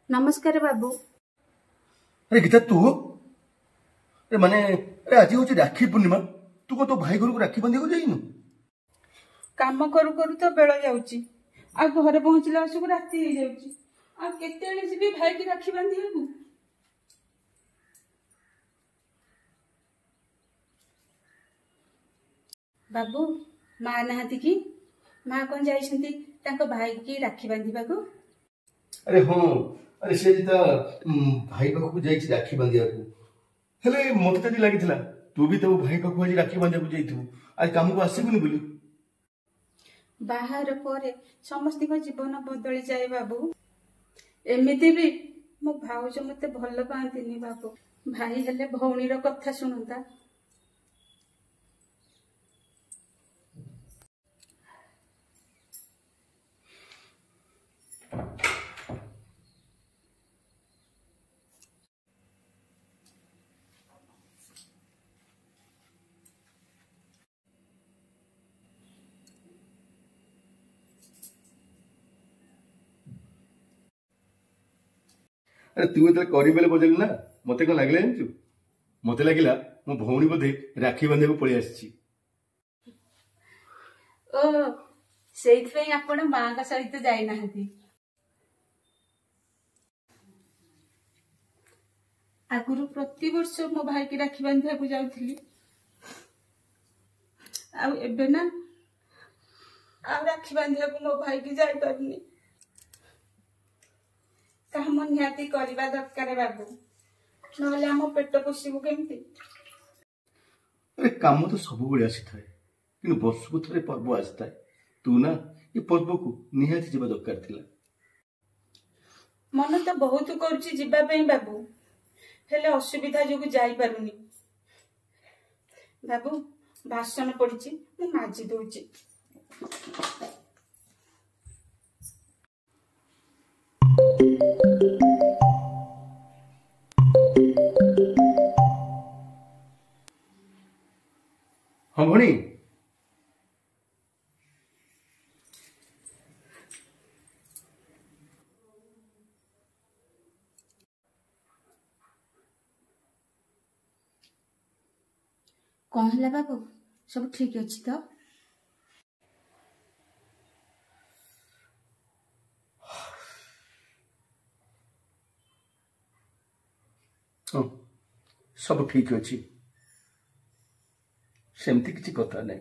नमस्कार बाबू। अरे गीता तू अरे माने अरे आज हूँ राखी पूर्णिमा तू को तो भाई घर को राखी बांधे को जाइनु काम करू करू तो बेल जाउची आ घरे पहुंचला आसु राति हो जाउची आ केतेले जीवी भाई की राखी बांधिबू। बाबू माँ नहाती कि माँ कौन जाइछंती तांको भाई की राखी बांधिबाकू। अरे हाँ अरे से जिता भाई पाख को जाइछि राखी बांधिया को हेले मते तो लागिथिला तू भी तो भाई पाख आज राखी बांधिया को जाइथु आज काम को आसीबुनी बोली बाहर पर समस्त जीवन बदली जाए बाबू। एमिति भी मो भाउज मते भल पांतिनी बाबू भाई हेले भौणीर कथा सुनंता। अरे तू तो करी बेले बजेल ना मते कौन लगे जानचु मते लगिला मो भौणी बोधे राखी बांधे को पळी आछि। ओ सेइथै आपण माँ का सहित जाई नाहंती। आगुरु प्रति वर्ष मो भाई की राखी बांधिया को जाउथली आ एबे ना आ राखी बांधिया को मो भाई की जाई परनी काम निहाती करबा दरकार बाबू नहले हम पेट पोषिबु केमती। अरे काम तो सब बड़े आसी थाए कि वर्ष को थे पर्व आसी थाए तू ना ये पर्व को निहाती जीवा दरकार थिला। मन तो बहुत करुची जीवा पे बाबू हेले असुविधा जो जाई पारुनी। बाबू बासन पड़ी मु माजी दउची। हाँ भणी कौन है बाबू सब ठीक अच्छी तो। हाँ सब ठीक अच्छी सेमती किसी कथा नहीं।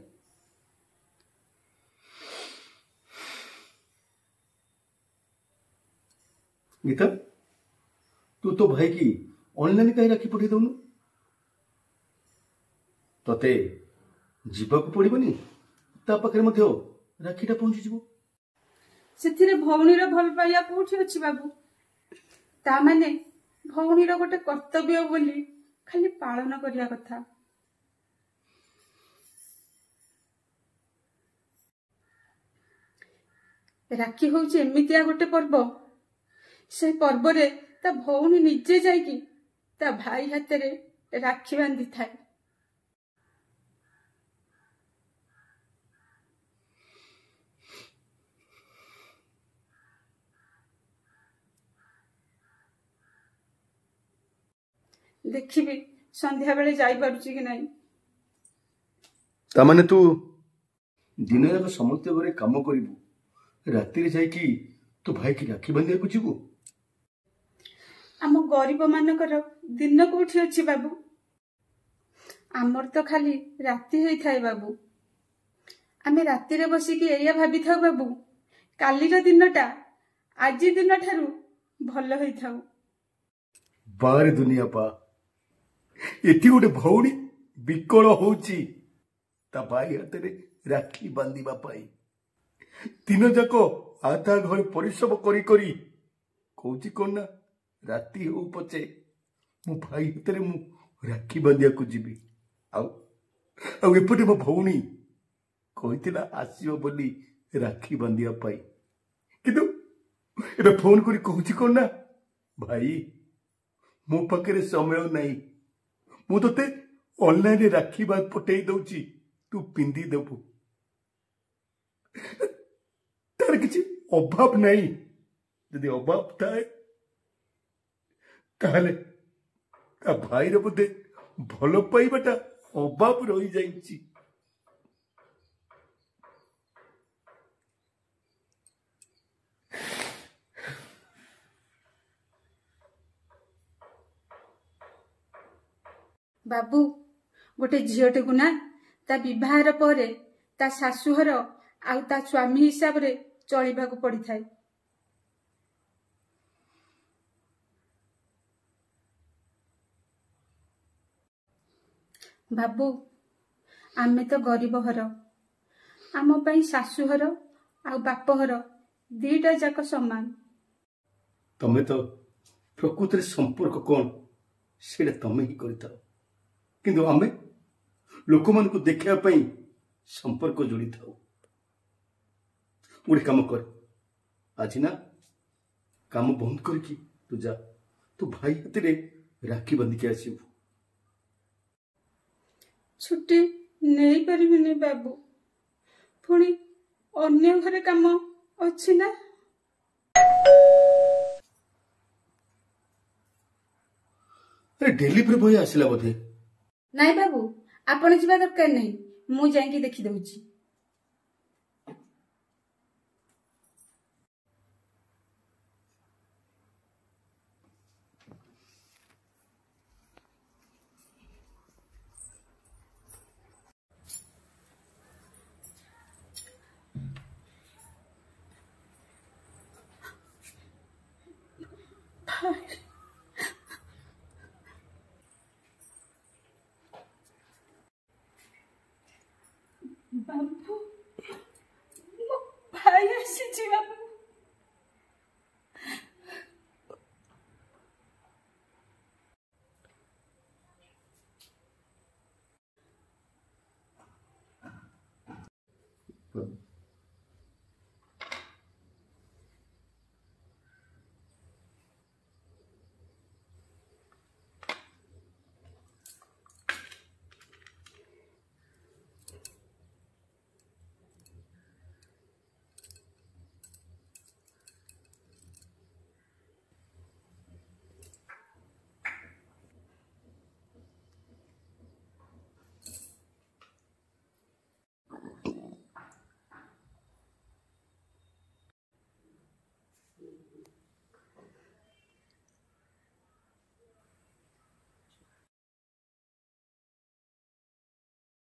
गीता तू तो भाई की ऑनलाइन कहीं राखी पठे दउनु तते जीवा को पड़िबनी ता पाखरे मध्य राखीटा पहुंची जीवो से भौणीर भल पाइया कोठी अछि बाबू ता माने भौणीर गोटे कर्तव्य बोली खाली पालन करिया कथा। राखी होउची एमितिया गोटे पर्व से पर्व रे ता भौणी निजे जाइकी ता भाई हाथ रे राखी बांधि थाए। देखिबी संध्या बेले जाई पारुची कि नहीं। ता माने तू दिन जाक समस्त घरे काम करिबू राति रे जाई कि तो भाई की राखी बांधिया को जीवू। आम गरीब मानकर दिन कोठी अछि बाबू आमर तो खाली राति होई थाए बाबू आमे राति रे बसी कि एया भाबी थाउ बाबू काली रो दिनटा आजी दिन ठारू भल होई थाउ। बारे दुनिया पा एति गोटे भौणी विकल होउची ता भाई हाथ रे राखी बांधिबा पाई दिन जाक आधा घर परिश्रम करी करी कहूची कौन ना राति हो पचे मो भाई हाथ रे मु राखी बांधिया को जीवी आउ एपटे मो भौणी कहितिला आसीबो बोली राखी बांधिया पाई किंतु एबे फोन करी कहूची कौन ना भाई मो पाखे समय नहीं मु तो ऑनलाइन राखी बात पठे दउची तू पिंधि देबू तार किसी अभाव नहीं जदि अभाव थाए ତାହେଲେ ତା ଭାଇର ବୋଧେ ଭଲ ପାଇବାଟା ଅଭାବ ରହିଯାଇଛି। ବାବୁ, ଗୋଟେ ଝିଅଟିକୁ ନା ତା ବିବାହର ପରେ ତା ଶାଶୁଘର ଆଉ ତା ସ୍ୱାମୀ ହିସାବରେ ଚଳିବାକୁ ପଡିଥାଏ। ବାବୁ, ଆମେ ତ ଗରିବ ଘର। ଆମ ପାଇଁ ଶାଶୁଘର ଆଉ ବାପଘର ଦିଟା ଯାକ ସମାନ। ତମେ ତ ପ୍ରକୃତରେ ସମ୍ପର୍କ କଣ ସେଇଟା ତମେ ହିଁ କରିଥାଅ, କିନ୍ତୁ ଆମେ ଲୋକମାନଙ୍କୁ ଦେଖିବା ପାଇଁ ସମ୍ପର୍କ ଯୋଡ଼ିଥାଉ। ଗୋଟେ କାମ କର, ଆଜି ନା କାମ ବନ୍ଦ କରିକି ତୁ ଯା, ତୁ ଭାଇ ହାତରେ ରାକ୍ଷୀ ବାନ୍ଧିକି ଆସିବୁ। ଛୁଟି ନେଇପାରିବିନି ବାବୁ, ପୁଣି ଅନ୍ୟ ଘରେ କାମ ଅଛି ନା। ଡେଲିଭରି ବୟ ଆସିଲା ବୋଧେ। ନାଇଁ ବାବୁ, ଆପଣ ଯିବା ଦରକାର ନାହିଁ, ମୁଁ ଯାଇକି ଦେଖିଦଉଛି।